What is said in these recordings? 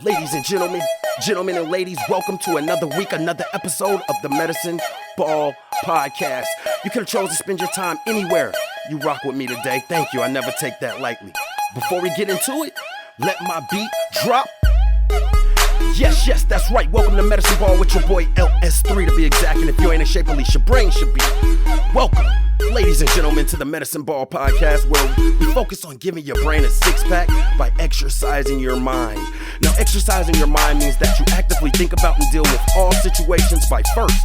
Ladies and gentlemen and ladies, welcome to another week, another episode of the Medicine Ball Podcast. You could have chosen to spend your time anywhere. You rock with me today. Thank you. I never take that lightly. Before we get into it, let my beat drop. Yes, that's right. Welcome to Medicine Ball with your boy LS3 to be exact. And if you ain't in shape, at least your brain should be. Welcome, ladies and gentlemen, to the Medicine Ball Podcast, where we focus on giving your brain a six-pack by exercising your mind. Now, exercising your mind means that you actively think about and deal with all situations by first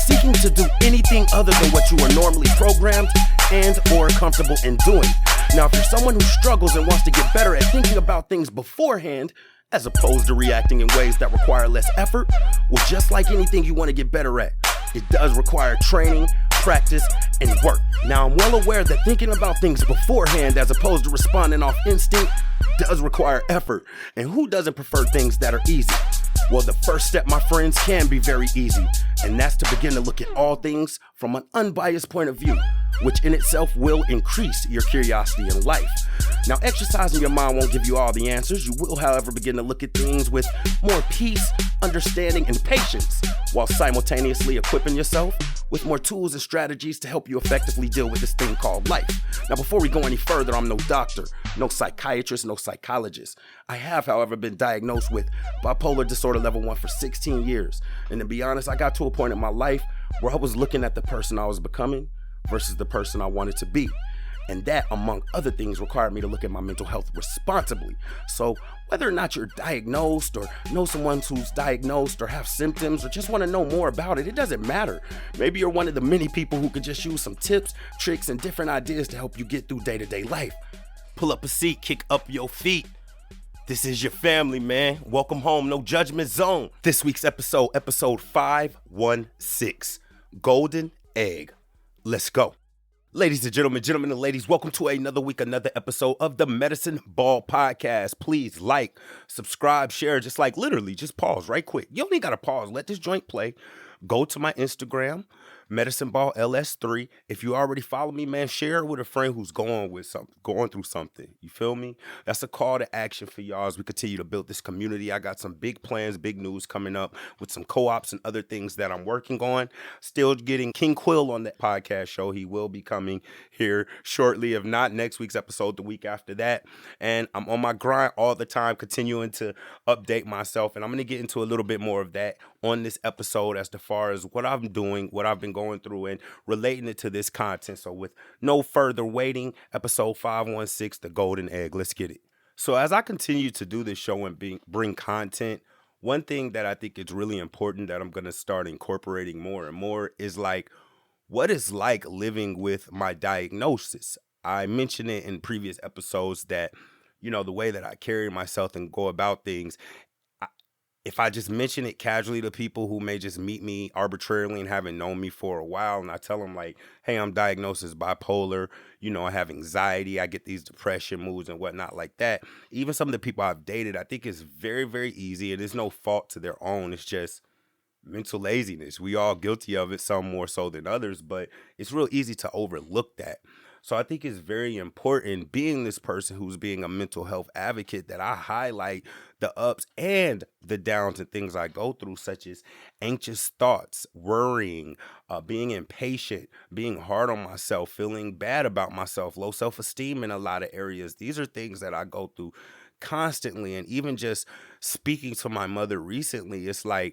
seeking to do anything other than what you are normally programmed and or comfortable in doing. Now, if you're someone who struggles and wants to get better at thinking about things beforehand, as opposed to reacting in ways that require less effort, well, just like anything you want to get better at, it does require training, practice, and work. Now, I'm well aware that thinking about things beforehand as opposed to responding off instinct does require effort. And who doesn't prefer things that are easy? Well, the first step, my friends, can be very easy, and that's to begin to look at all things from an unbiased point of view, which in itself will increase your curiosity in life. Now, exercising your mind won't give you all the answers. You will, however, begin to look at things with more peace, understanding, and patience, while simultaneously equipping yourself with more tools and strategies to help you effectively deal with this thing called life. Now, before we go any further, I'm no doctor, no psychiatrist, no psychologist. I have, however, been diagnosed with bipolar disorder level 1 for 16 years. And to be honest, I got to a point in my life where I was looking at the person I was becoming versus the person I wanted to be. And that, among other things, required me to look at my mental health responsibly. So whether or not you're diagnosed or know someone who's diagnosed or have symptoms or just want to know more about it, it doesn't matter. Maybe you're one of the many people who could just use some tips, tricks, and different ideas to help you get through day-to-day life. Pull up a seat, kick up your feet. This is your family, man. Welcome home, no judgment zone. This week's episode 516, Golden Egg. Let's go. Ladies and gentlemen and ladies, welcome to another week, another episode of the Medicine Ball Podcast. Please like, subscribe, share, just pause right quick. You don't even gotta pause. Let this joint play. Go to my Instagram, Medicine Ball LS3. If you already follow me, man, share it with a friend who's going through something. You feel me? That's a call to action for y'all as we continue to build this community. I got some big plans, big news coming up with some co-ops and other things that I'm working on. Still getting King Quill on that podcast show. He will be coming here shortly, if not next week's episode, the week after that. And I'm on my grind all the time, continuing to update myself. And I'm going to get into a little bit more of that on this episode as far as what I'm doing, what I've been going through, and relating it to this content. So with no further waiting, episode 516, the Golden Egg. Let's get it. So as I continue to do this show and bring content, one thing that I think is really important that I'm going to start incorporating more and more is what it's like living with my diagnosis. I mentioned it in previous episodes that, the way that I carry myself and go about things, if I just mention it casually to people who may just meet me arbitrarily and haven't known me for a while, and I tell them hey, I'm diagnosed as bipolar, I have anxiety, I get these depression moods and whatnot like that. Even some of the people I've dated, I think it's very, very easy, and it's no fault to their own. It's just mental laziness. We all guilty of it, some more so than others, but it's real easy to overlook that. So I think it's very important, being this person who's being a mental health advocate, that I highlight the ups and the downs and things I go through, such as anxious thoughts, worrying, being impatient, being hard on myself, feeling bad about myself, low self-esteem in a lot of areas. These are things that I go through constantly. And even just speaking to my mother recently, it's I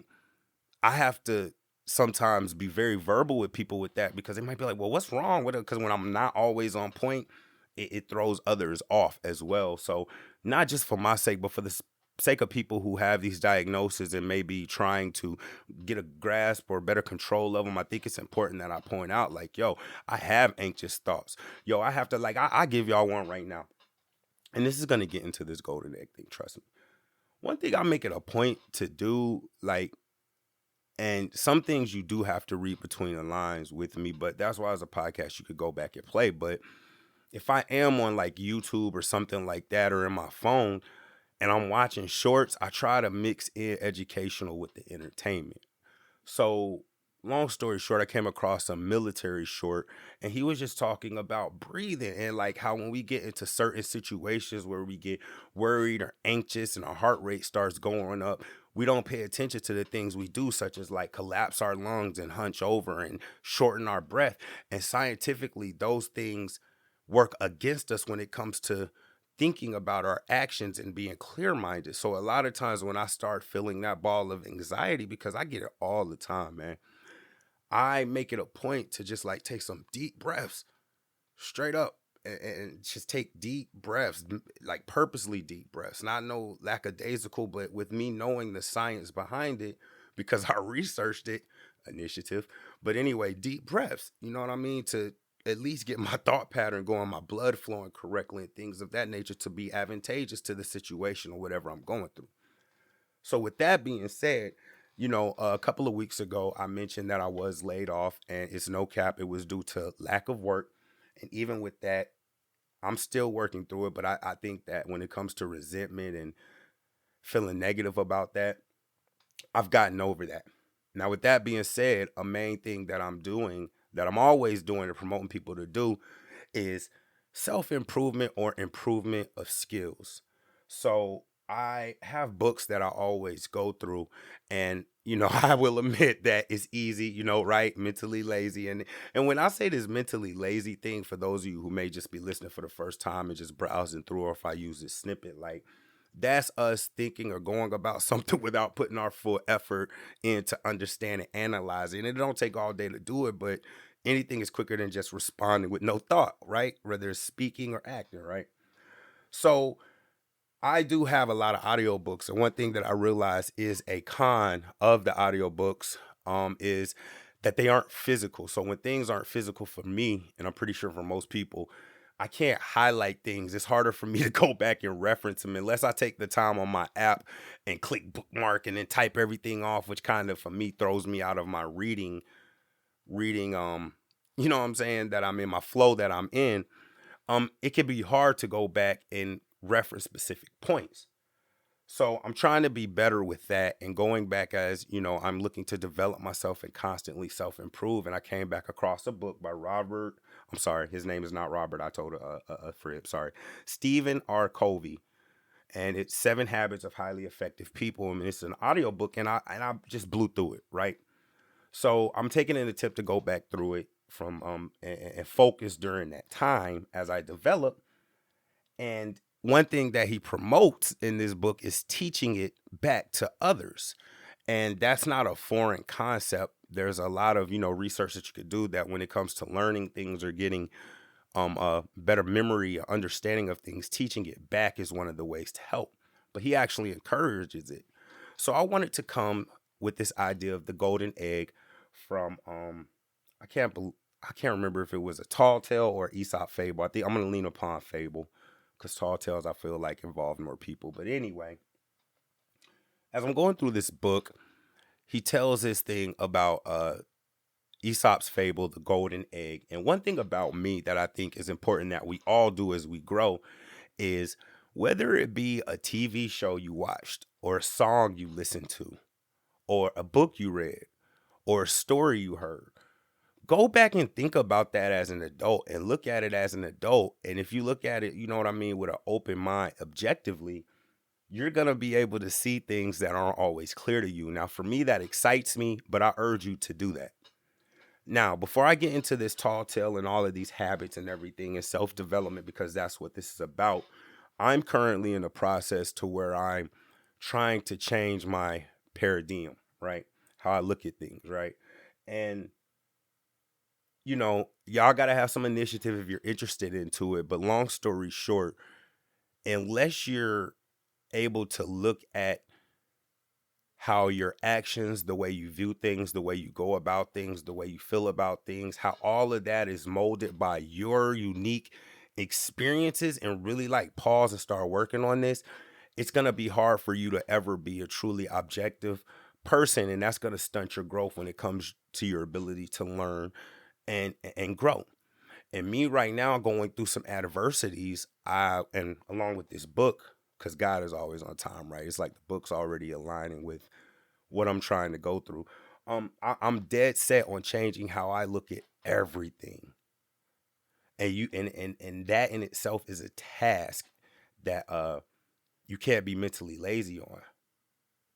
have to sometimes be very verbal with people with that, because they might be like, well, what's wrong with it? Because when I'm not always on point, it throws others off as well. So not just for my sake, but for the sake of people who have these diagnoses and may be trying to get a grasp or better control of them, I think it's important that I point out I have anxious thoughts. I have to I give y'all one right now. And this is going to get into this golden egg thing, trust me. One thing I make it a point to do, and some things you do have to read between the lines with me, but that's why as a podcast you could go back and play. But if I am on YouTube or something like that, or in my phone and I'm watching shorts, I try to mix in educational with the entertainment. So long story short, I came across a military short, and he was just talking about breathing and like how when we get into certain situations where we get worried or anxious and our heart rate starts going up, we don't pay attention to the things we do, such as like collapse our lungs and hunch over and shorten our breath. And scientifically, those things work against us when it comes to thinking about our actions and being clear minded. So, a lot of times when I start feeling that ball of anxiety, because I get it all the time, man, I make it a point to just like take some deep breaths straight up and just take deep breaths, like purposely deep breaths, not no lackadaisical, but with me knowing the science behind it because I researched it, initiative. But anyway, deep breaths, you know what I mean? To at least get my thought pattern going, my blood flowing correctly, and things of that nature to be advantageous to the situation or whatever I'm going through. So with that being said, a couple of weeks ago, I mentioned that I was laid off, and it's no cap. It was due to lack of work. And even with that, I'm still working through it. But I think that when it comes to resentment and feeling negative about that, I've gotten over that. Now, with that being said, a main thing that I'm doing, that I'm always doing and promoting people to do, is self improvement or improvement of skills. So I have books that I always go through, and I will admit that it's easy, right? Mentally lazy, and when I say this mentally lazy thing, for those of you who may just be listening for the first time and just browsing through, or if I use this snippet, like that's us thinking or going about something without putting our full effort into understanding, analyzing. And it don't take all day to do it, but anything is quicker than just responding with no thought, right? Whether it's speaking or acting, right? So I do have a lot of audiobooks, and one thing that I realize is a con of the audiobooks is that they aren't physical. So when things aren't physical for me, and I'm pretty sure for most people, I can't highlight things. It's harder for me to go back and reference them unless I take the time on my app and click bookmark and then type everything off, which kind of for me throws me out of my reading you know what I'm saying, that I'm in my flow that I'm in. It can be hard to go back and reference specific points. So I'm trying to be better with that and going back, as I'm looking to develop myself and constantly self improve. And I came back across a book by Robert. I'm sorry, his name is not Robert. I told a Fred. Sorry, Stephen R. Covey, and it's Seven Habits of Highly Effective People. I mean, it's an audio book, and I just blew through it. Right. So I'm taking an attempt to go back through it from and focus during that time as I develop. And one thing that he promotes in this book is teaching it back to others. And that's not a foreign concept. There's a lot of, research that you could do that when it comes to learning things or getting a better memory, understanding of things, teaching it back is one of the ways to help. But he actually encourages it. So I wanted to come with this idea of the golden egg from I can't bel I can't remember if it was a tall tale or Aesop fable. I think I'm gonna lean upon fable because tall tales I feel like involve more people. But anyway, as I'm going through this book, he tells this thing about Aesop's fable, the golden egg. And one thing about me that I think is important that we all do as we grow is whether it be a TV show you watched or a song you listened to or a book you read or a story you heard, go back and think about that as an adult and look at it as an adult. And if you look at it, you know what I mean, with an open mind, objectively, you're going to be able to see things that aren't always clear to you. Now, for me, that excites me, but I urge you to do that. Now, before I get into this tall tale and all of these habits and everything and self development, because that's what this is about, I'm currently in a process to where I'm trying to change my paradigm, right? How I look at things, right? And y'all got to have some initiative if you're interested into it. But long story short, unless you're able to look at how your actions, the way you view things, the way you go about things, the way you feel about things, how all of that is molded by your unique experiences, and really like pause and start working on this, it's going to be hard for you to ever be a truly objective person. And that's going to stunt your growth when it comes to your ability to learn and grow. And me right now going through some adversities, and along with this book, because God is always on time, right? It's like the book's already aligning with what I'm trying to go through. I'm dead set on changing how I look at everything. And that in itself is a task that you can't be mentally lazy on.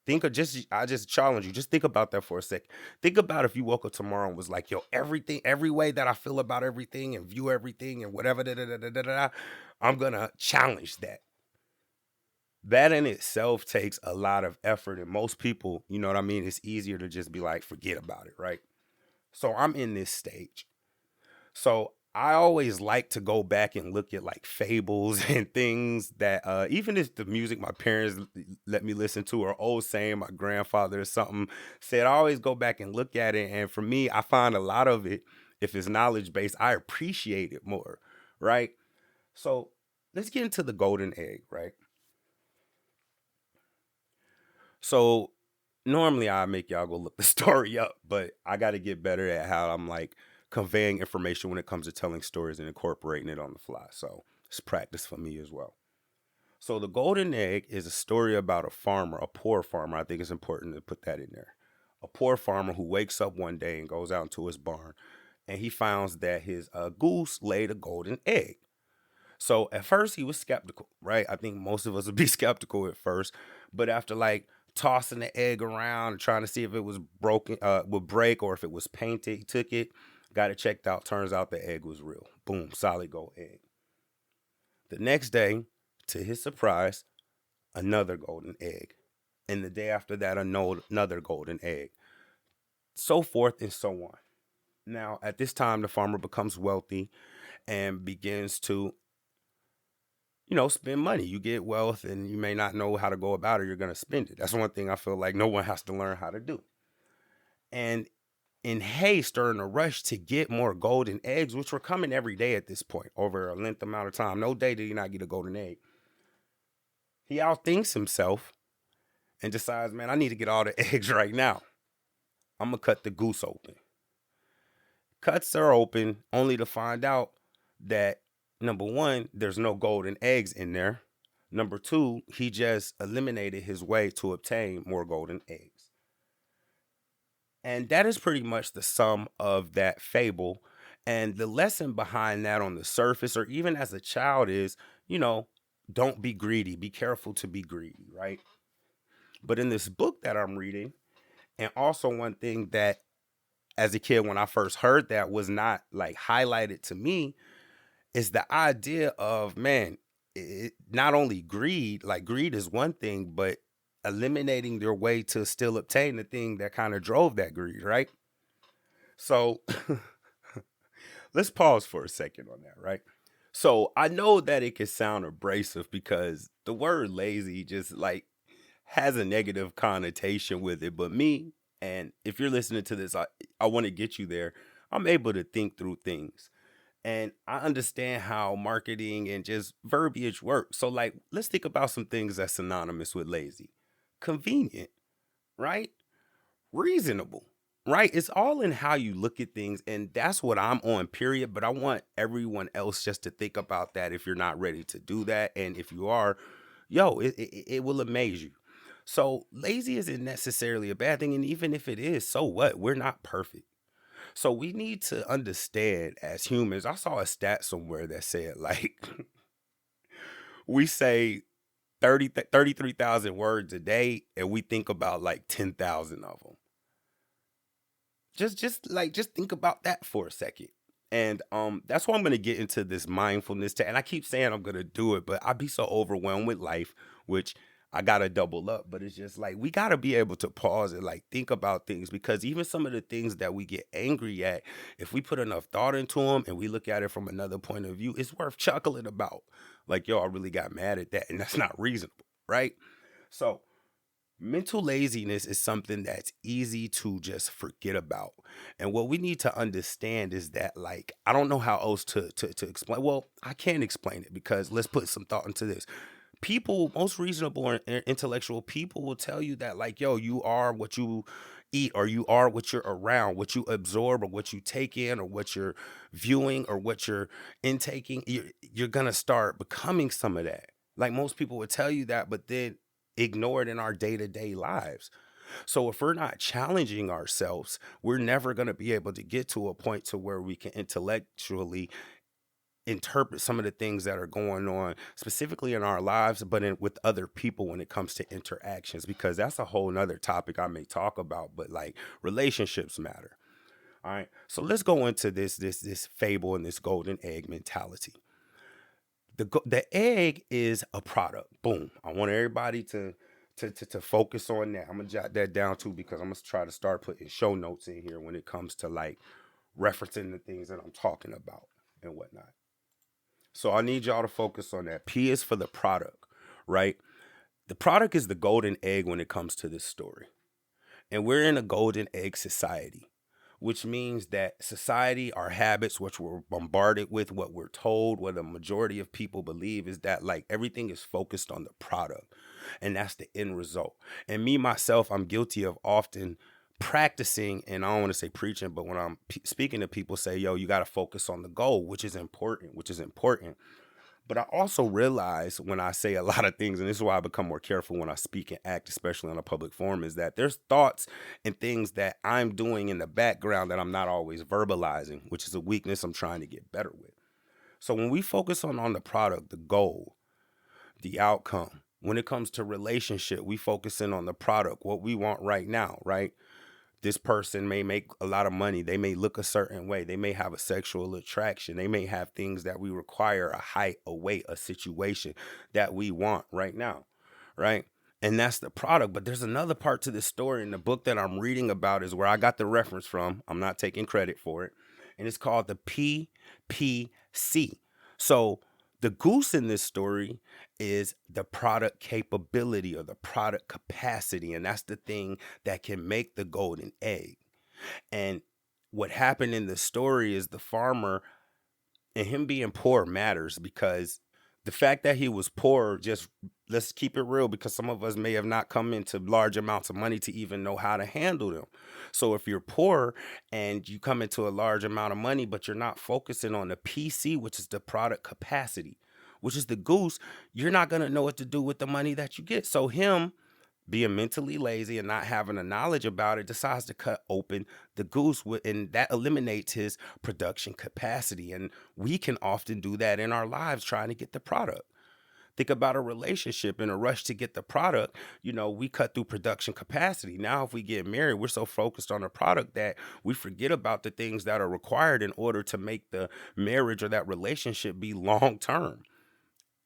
Think of just I just challenge you. Just think about that for a sec. Think about if you woke up tomorrow and was like, yo, everything, every way that I feel about everything and view everything and whatever, I'm gonna challenge that. That in itself takes a lot of effort. And most people, you know what I mean? It's easier to just be like, forget about it, right? So I'm in this stage. So I always like to go back and look at like fables and things that even if the music my parents let me listen to or old saying my grandfather or something said, I always go back and look at it. And for me, I find a lot of it, if it's knowledge based, I appreciate it more, right? So let's get into the golden egg, right? So normally I make y'all go look the story up, but I got to get better at how I'm like conveying information when it comes to telling stories and incorporating it on the fly. So it's practice for me as well. So the golden egg is a story about a farmer, a poor farmer. I think it's important to put that in there. A poor farmer who wakes up one day and goes out into his barn and he finds that his goose laid a golden egg. So at first he was skeptical, right? I think most of us would be skeptical at first, but after like tossing the egg around and trying to see if it was broken, would break or if it was painted, he took it, got it checked out. Turns out the egg was real. Boom, solid gold egg. The next day, to his surprise, another golden egg. And the day after that, another golden egg. So forth and so on. Now, at this time, the farmer becomes wealthy and begins to spend money. You get wealth and you may not know how to go about it. You're going to spend it. That's one thing I feel like no one has to learn how to do. And in haste or in a rush to get more golden eggs, which were coming every day at this point over a length amount of time, no day did he not get a golden egg. He outthinks himself and decides, man, I need to get all the eggs right now. I'm going to cut the goose open. Cuts her open only to find out that number one, there's no golden eggs in there. Number two, he just eliminated his way to obtain more golden eggs. And that is pretty much the sum of that fable. And the lesson behind that on the surface, or even as a child, is, don't be greedy. Be careful to be greedy, right? But in this book that I'm reading, and also one thing that as a kid, when I first heard that was not like highlighted to me, is the idea of, man, not only greed, like greed is one thing, but eliminating their way to still obtain the thing that kind of drove that greed, right? So let's pause for a second on that, right? So I know that it can sound abrasive because the word lazy just like has a negative connotation with it. But me, and if you're listening to this, I want to get you there. I'm able to think through things. And I understand how marketing and just verbiage works. So, like, let's think about some things that's synonymous with lazy. Convenient, right? Reasonable, right? It's all in how you look at things. And that's what I'm on, period. But I want everyone else just to think about that if you're not ready to do that. And if you are, yo, it will amaze you. So, lazy isn't necessarily a bad thing. And even if it is, so what? We're not perfect. So we need to understand as humans. I saw a stat somewhere that said like we say 33,000 words a day and we think about like 10,000 of them. Just think about that for a second. And that's why I'm gonna get into this mindfulness. And I keep saying I'm gonna do it, but I be so overwhelmed with life, which I gotta double up. But it's just like we gotta be able to pause and like think about things because even some of the things that we get angry at, if we put enough thought into them and we look at it from another point of view, it's worth chuckling about. Like, yo, I really got mad at that, and that's not reasonable, right? So mental laziness is something that's easy to just forget about. And what we need to understand is that, like, I don't know how else to explain. Well, I can explain it because let's put some thought into this. People, most reasonable and intellectual people will tell you that, like, yo, you are what you eat, or you are what you're around, what you absorb, or what you take in, or what you're viewing, or what you're intaking. You're going to start becoming some of that. Like most people would tell you that, but then ignore it in our day-to-day lives. So if we're not challenging ourselves, we're never going to be able to get to a point to where we can intellectually interpret some of the things that are going on specifically in our lives, but with other people when it comes to interactions, because that's a whole nother topic I may talk about, but like relationships matter. All right. So let's go into this fable and this golden egg mentality. The egg is a product. Boom. I want everybody to focus on that. I'm gonna jot that down too, because I'm gonna try to start putting show notes in here when it comes to like referencing the things that I'm talking about and whatnot. So I need y'all to focus on that. P is for the product, right? The product is the golden egg when it comes to this story. And we're in a golden egg society, which means that society, our habits, which we're bombarded with, what we're told, what the majority of people believe is that like everything is focused on the product. And that's the end result. And me, myself, I'm guilty of often practicing, and I don't want to say preaching, but when I'm speaking to people, say, yo, you got to focus on the goal, which is important, But I also realize when I say a lot of things, and this is why I become more careful when I speak and act, especially on a public forum, is that there's thoughts and things that I'm doing in the background that I'm not always verbalizing, which is a weakness I'm trying to get better with. So when we focus on the product, the goal, the outcome, when it comes to relationship, we focus in on the product, what we want right now, right? This person may make a lot of money. They may look a certain way. They may have a sexual attraction. They may have things that we require, a height, a weight, a situation that we want right now, right? And that's the product. But there's another part to this story in the book that I'm reading about is where I got the reference from. I'm not taking credit for it. And it's called the PPC. So the goose in this story is the product capability or the product capacity. And that's the thing that can make the golden egg. And what happened in the story is the farmer and him being poor matters, because the fact that he was poor, just let's keep it real, because some of us may have not come into large amounts of money to even know how to handle them. So if you're poor and you come into a large amount of money, but you're not focusing on the PC, which is the product capacity, which is the goose, you're not going to know what to do with the money that you get. So him being mentally lazy and not having a knowledge about it, decides to cut open the goose, and that eliminates his production capacity. And we can often do that in our lives trying to get the product. Think about a relationship. In a rush to get the product, we cut through production capacity. Now, if we get married, we're so focused on the product that we forget about the things that are required in order to make the marriage or that relationship be long term.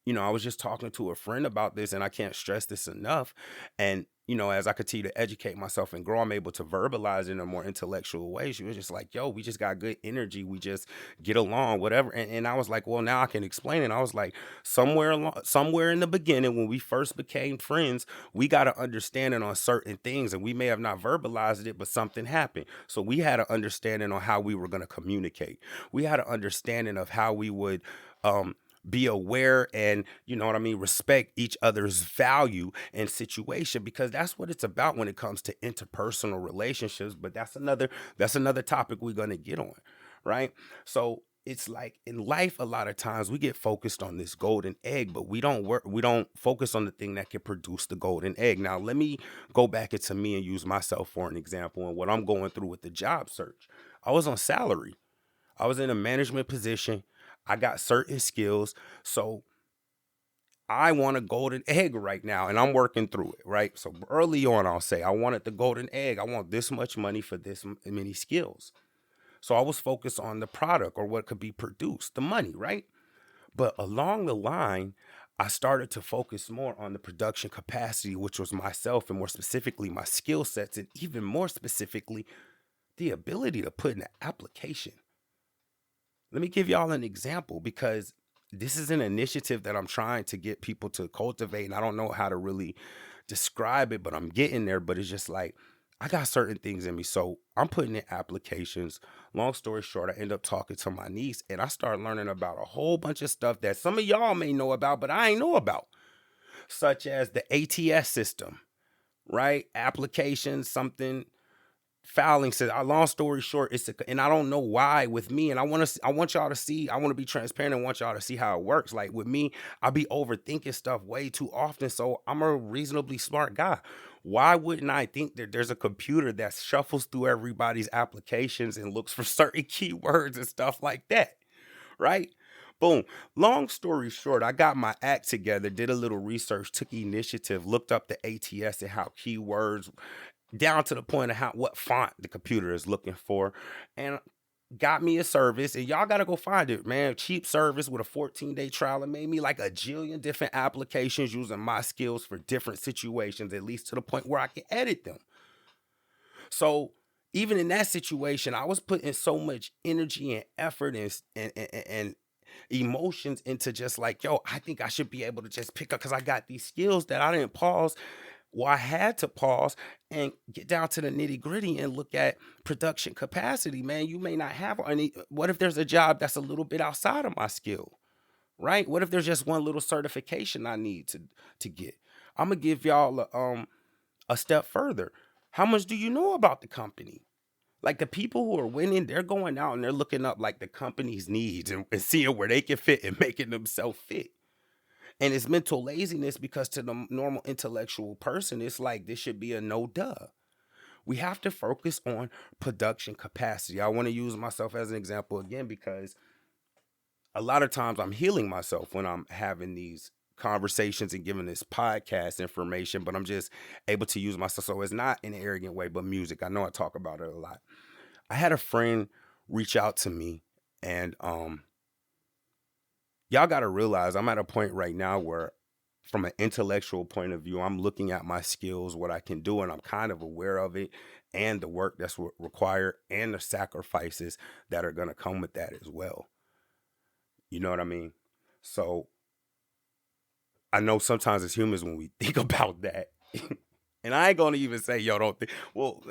I was just talking to a friend about this, and I can't stress this enough. And, as I continue to educate myself and grow, I'm able to verbalize it in a more intellectual way. She was just like, yo, we just got good energy. We just get along, whatever. And I was like, well, now I can explain it. I was like, somewhere in the beginning, when we first became friends, we got an understanding on certain things, and we may have not verbalized it, but something happened. So we had an understanding on how we were going to communicate. We had an understanding of how we would, be aware and respect each other's value and situation, because that's what it's about when it comes to interpersonal relationships. But that's another topic we're going to get on, right? So it's like in life, a lot of times we get focused on this golden egg, but we don't focus on the thing that can produce the golden egg. Now let me go back into me and use myself for an example and what I'm going through with the job search. I was on salary. I was in a management position. I got certain skills. So I want a golden egg right now, and I'm working through it, right? So early on, I'll say I wanted the golden egg. I want this much money for this many skills. So I was focused on the product or what could be produced, the money, right? But along the line, I started to focus more on the production capacity, which was myself, and more specifically, my skill sets, and even more specifically, the ability to put in an application. Let me give y'all an example, because this is an initiative that I'm trying to get people to cultivate, and I don't know how to really describe it, but I'm getting there. But it's just like I got certain things in me, so I'm putting in applications. Long story short, I end up talking to my niece, and I start learning about a whole bunch of stuff that some of y'all may know about, but I ain't know about, such as the ATS system, right? Applications, something fouling says, long story short, and I don't know why with me, and I want y'all to see, I want to be transparent and want y'all to see how it works. Like with me, I be overthinking stuff way too often, so I'm a reasonably smart guy. why wouldn't I think that there's a computer that shuffles through everybody's applications and looks for certain keywords and stuff like that? Right? Boom. Long story short, I got my act together, did a little research, took initiative, looked up the ATS and how keywords down to the point of how what font the computer is looking for, and got me a service. And y'all gotta go find it, man. Cheap service with a 14-day trial. It made me like a jillion different applications using my skills for different situations, at least to the point where I can edit them. So even in that situation, I was putting so much energy and effort and emotions into just like, yo, I think I should be able to just pick up because I got these skills that I didn't pause. Well, I had to pause and get down to the nitty gritty and look at production capacity. Man, you may not have any. What if there's a job that's a little bit outside of my skill, right? What if there's just one little certification I need to get? I'm gonna give y'all a step further. How much do you know about the company? Like the people who are winning, they're going out and they're looking up like the company's needs and seeing where they can fit and making themselves fit. And it's mental laziness because to the normal intellectual person, it's like this should be a no duh. We have to focus on production capacity. I want to use myself as an example again because a lot of times I'm healing myself when I'm having these conversations and giving this podcast information, but I'm just able to use myself. So it's not in an arrogant way, but music. I know I talk about it a lot. I had a friend reach out to me and y'all got to realize I'm at a point right now where from an intellectual point of view, I'm looking at my skills, what I can do, and I'm kind of aware of it and the work that's required and the sacrifices that are going to come with that as well. You know what I mean? So I know sometimes as humans when we think about that, and I ain't gonna even say, yo, don't think, well,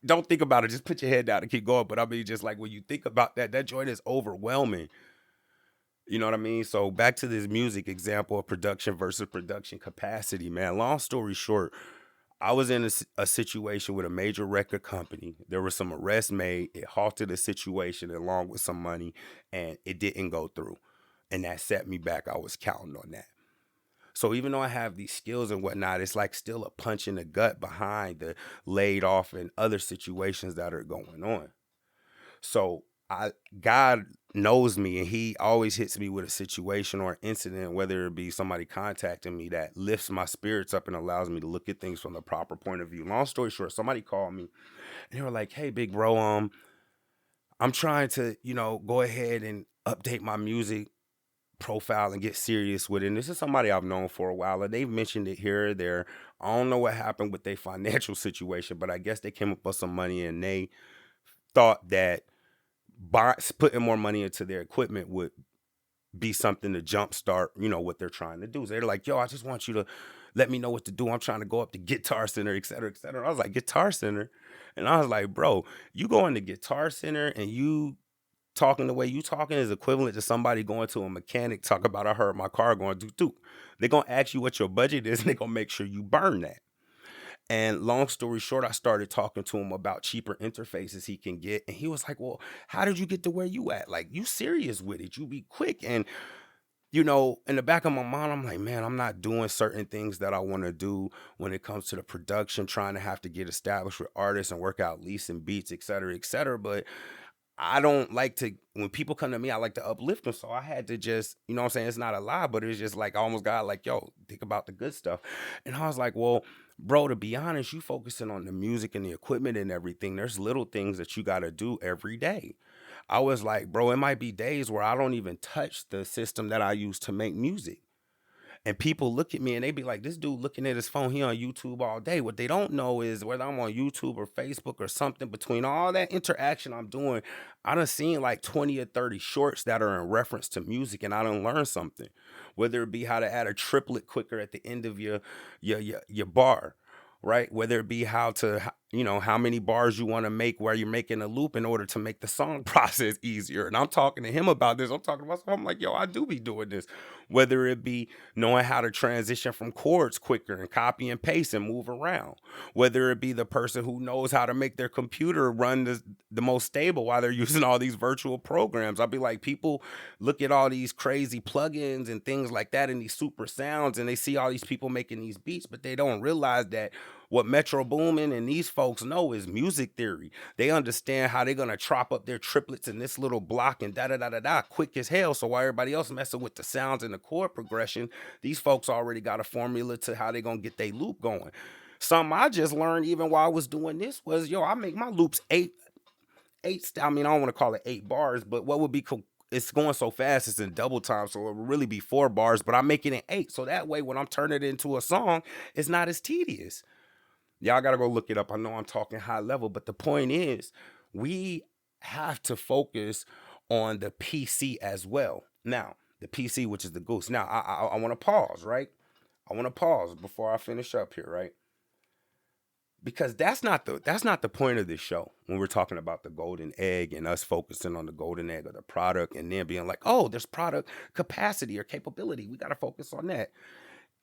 don't think about it. Just put your head down and keep going. But I mean, just like when you think about that, that joint is overwhelming. You know what I mean? So back to this music example of production versus production capacity, man. Long story short, I was in a situation with a major record company. There was some arrests made. It halted the situation along with some money, and it didn't go through. And that set me back. I was counting on that. So even though I have these skills and whatnot, it's like still a punch in the gut behind the laid off and other situations that are going on. So God knows me and he always hits me with a situation or an incident, whether it be somebody contacting me that lifts my spirits up and allows me to look at things from the proper point of view. Long story short, somebody called me and they were like, hey, big bro, I'm trying to, go ahead and update my music profile and get serious with it. And this is somebody I've known for a while, and they've mentioned it here or there. I don't know what happened with their financial situation, but I guess they came up with some money and they thought that putting more money into their equipment would be something to jumpstart, what they're trying to do. So they're like, yo, I just want you to let me know what to do. I'm trying to go up to Guitar Center, et cetera, et cetera. I was like, Guitar Center? And I was like, bro, you go into Guitar Center and you talking the way you talking is equivalent to somebody going to a mechanic talk about I heard my car going doo doo. They're gonna ask you what your budget is and they're gonna make sure you burn that. And long story short, I started talking to him about cheaper interfaces he can get. And he was like, well, how did you get to where you at? Like, you serious with it. You be quick. And, in the back of my mind, I'm like, man, I'm not doing certain things that I want to do when it comes to the production, trying to have to get established with artists and work out leasing beats, et cetera, et cetera. But I don't like to, when people come to me, I like to uplift them. So I had to just, what I'm saying? It's not a lie, but it's just like, I almost got like, yo, think about the good stuff. And I was like, well, bro, to be honest, you focusing on the music and the equipment and everything. There's little things that you got to do every day. I was like, bro, it might be days where I don't even touch the system that I use to make music. And people look at me and they be like, this dude looking at his phone, he on YouTube all day. What they don't know is whether I'm on YouTube or Facebook or something, between all that interaction I'm doing, I done seen like 20 or 30 shorts that are in reference to music, and I done learned something. Whether it be how to add a triplet quicker at the end of your bar, right? Whether it be how to, how many bars you want to make where you're making a loop in order to make the song process easier. And I'm talking to him about this. I'm talking to myself. I'm like, yo, I do be doing this. Whether it be knowing how to transition from chords quicker and copy and paste and move around. Whether it be the person who knows how to make their computer run the most stable while they're using all these virtual programs. I'll be like, people look at all these crazy plugins and things like that and these super sounds, and they see all these people making these beats, but they don't realize that What Metro Boomin and these folks know is music theory. They understand how they're gonna chop up their triplets in this little block and da da da da da quick as hell. So while everybody else messing with the sounds and the chord progression, these folks already got a formula to how they gonna get their loop going. Something I just learned even while I was doing this was, yo, I make my loops I mean, I don't want to call it 8 bars, but what would be it's going so fast, it's in double time, so it would really be 4 bars, but I'm making it 8. So that way, when I'm turning it into a song, it's not as tedious. Y'all gotta go look it up. I know I'm talking high level, but the point is, we have to focus on the PC as well. Now, the PC, which is the Goose. Now, I want to pause, right? I want to pause before I finish up here, right? Because that's not the point of this show when we're talking about the golden egg and us focusing on the golden egg of the product and then being like, oh, there's product capacity or capability. We got to focus on that.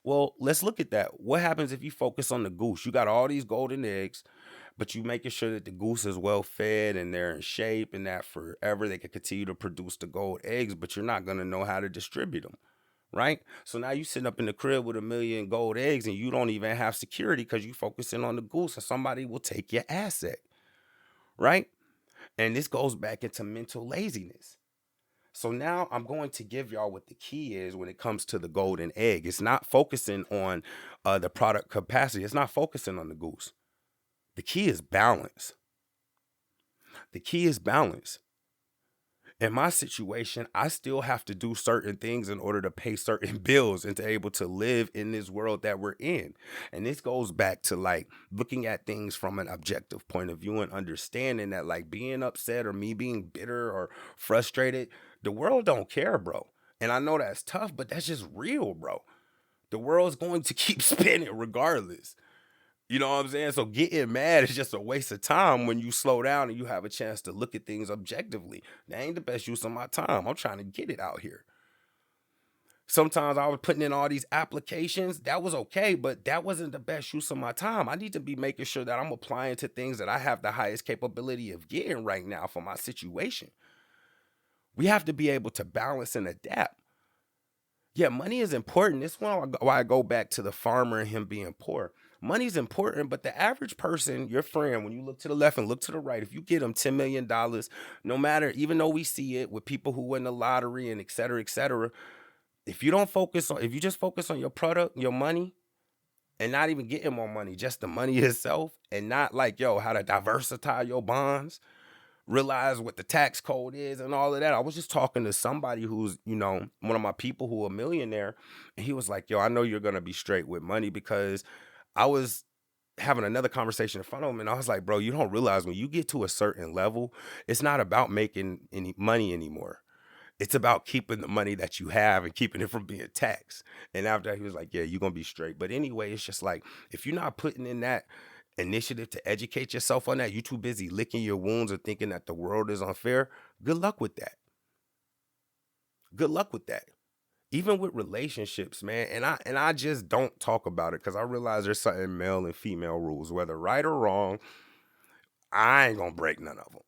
Well, let's look at that. What happens if you focus on the goose? You got all these golden eggs, but you making sure that the goose is well fed and they're in shape and that forever they can continue to produce the gold eggs, but you're not going to know how to distribute them. Right? So now you sitting up in the crib with a million gold eggs and you don't even have security because you focusing on the goose and somebody will take your asset. Right? And this goes back into mental laziness. So now I'm going to give y'all what the key is when it comes to the golden egg. It's not focusing on the product capacity. It's not focusing on the goose. The key is balance. The key is balance. In my situation, I still have to do certain things in order to pay certain bills and to able to live in this world that we're in. And this goes back to like looking at things from an objective point of view and understanding that like being upset or me being bitter or frustrated, the world don't care, bro. And I know that's tough, but that's just real, bro. The world's going to keep spinning regardless. You know what I'm saying? So getting mad is just a waste of time when you slow down and you have a chance to look at things objectively. That ain't the best use of my time. I'm trying to get it out here. Sometimes I was putting in all these applications. That was okay, but that wasn't the best use of my time. I need to be making sure that I'm applying to things that I have the highest capability of getting right now for my situation. We have to be able to balance and adapt. Yeah, money is important. This one why I go back to the farmer and him being poor. Money's important, but the average person, your friend, when you look to the left and look to the right, if you get them $10 million, no matter, even though we see it with people who win the lottery and et cetera, if you just focus on your product, your money, and not even getting more money, just the money itself, and not like, yo, how to diversify your bonds, realize what the tax code is and all of that. I was just talking to somebody who's, one of my people who a millionaire, and he was like, yo, I know you're going to be straight with money because I was having another conversation in front of him and I was like, bro, you don't realize when you get to a certain level, it's not about making any money anymore. It's about keeping the money that you have and keeping it from being taxed. And after that, he was like, yeah, you're going to be straight. But anyway, it's just like, if you're not putting in that initiative to educate yourself on that, you're too busy licking your wounds or thinking that the world is unfair. Good luck with that. Good luck with that. Even with relationships, man. And I just don't talk about it because I realize there's certain male and female rules, whether right or wrong. I ain't gonna break none of them.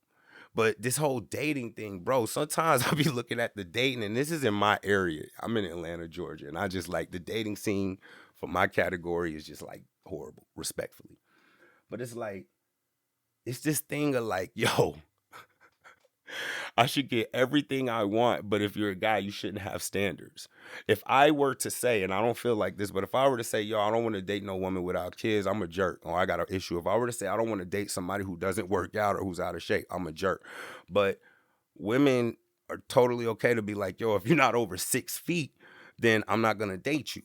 But this whole dating thing, bro, sometimes I'll be looking at the dating, and this is in my area. I'm in Atlanta, Georgia, and I just like the dating scene for my category is just like horrible, respectfully. But it's like, it's this thing of like, yo, I should get everything I want, but if you're a guy, you shouldn't have standards. If I were to say, and I don't feel like this, but if I were to say, yo, I don't want to date no woman without kids, I'm a jerk, or I got an issue. If I were to say, I don't want to date somebody who doesn't work out or who's out of shape, I'm a jerk. But women are totally okay to be like, yo, if you're not over 6 feet, then I'm not going to date you.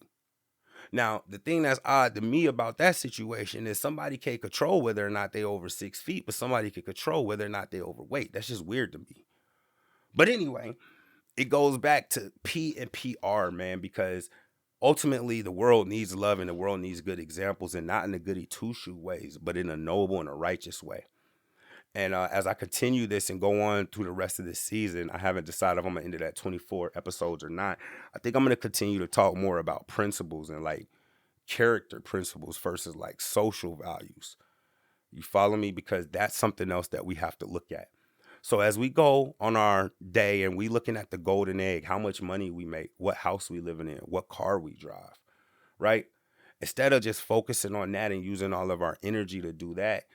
Now, the thing that's odd to me about that situation is somebody can control whether or not they over 6 feet, but somebody can control whether or not they overweight. That's just weird to me. But anyway, it goes back to P and PR, man, because ultimately the world needs love and the world needs good examples, and not in the goody two-shoe ways, but in a noble and a righteous way. And as I continue this and go on through the rest of this season, I haven't decided if I'm going to end it at 24 episodes or not. I think I'm going to continue to talk more about principles and like character principles versus like social values. You follow me? Because that's something else that we have to look at. So as we go on our day and we looking at the golden egg, how much money we make, what house we living in, what car we drive, right? Instead of just focusing on that and using all of our energy to do that,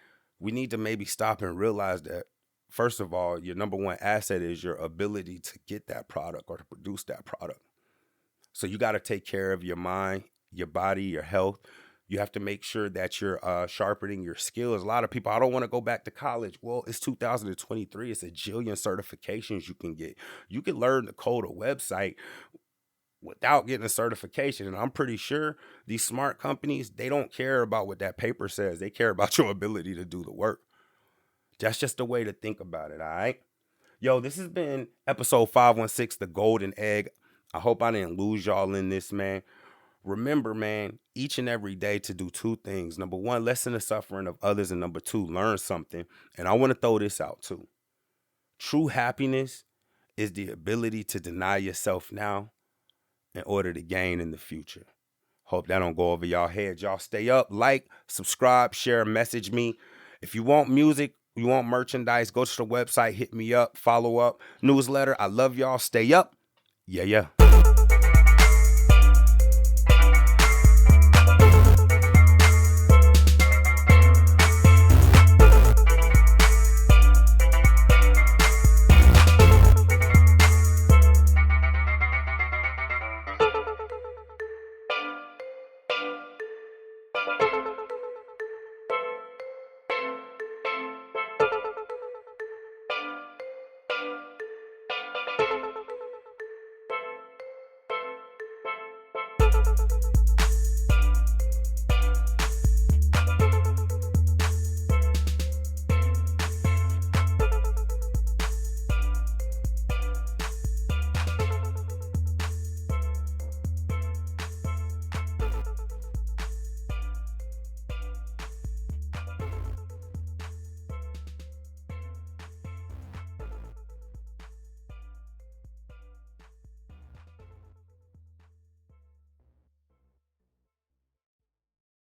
we need to maybe stop and realize that, first of all, your number one asset is your ability to get that product or to produce that product. So you got to take care of your mind, your body, your health. You have to make sure that you're sharpening your skills. A lot of people, I don't want to go back to college. Well, it's 2023. It's a jillion certifications you can get. You can learn to code a website without getting a certification. And I'm pretty sure these smart companies, they don't care about what that paper says. They care about your ability to do the work. That's just the way to think about it, all right? Yo, this has been episode 516, The Golden Egg. I hope I didn't lose y'all in this, man. Remember, man, each and every day to do two things. Number one, lessen the suffering of others. And number two, learn something. And I want to throw this out too. True happiness is the ability to deny yourself now in order to gain in the future. Hope that don't go over y'all heads. Y'all stay up, like, subscribe, share, message me. If you want music, you want merchandise, go to the website, hit me up, follow up, newsletter. I love y'all. Stay up. Yeah.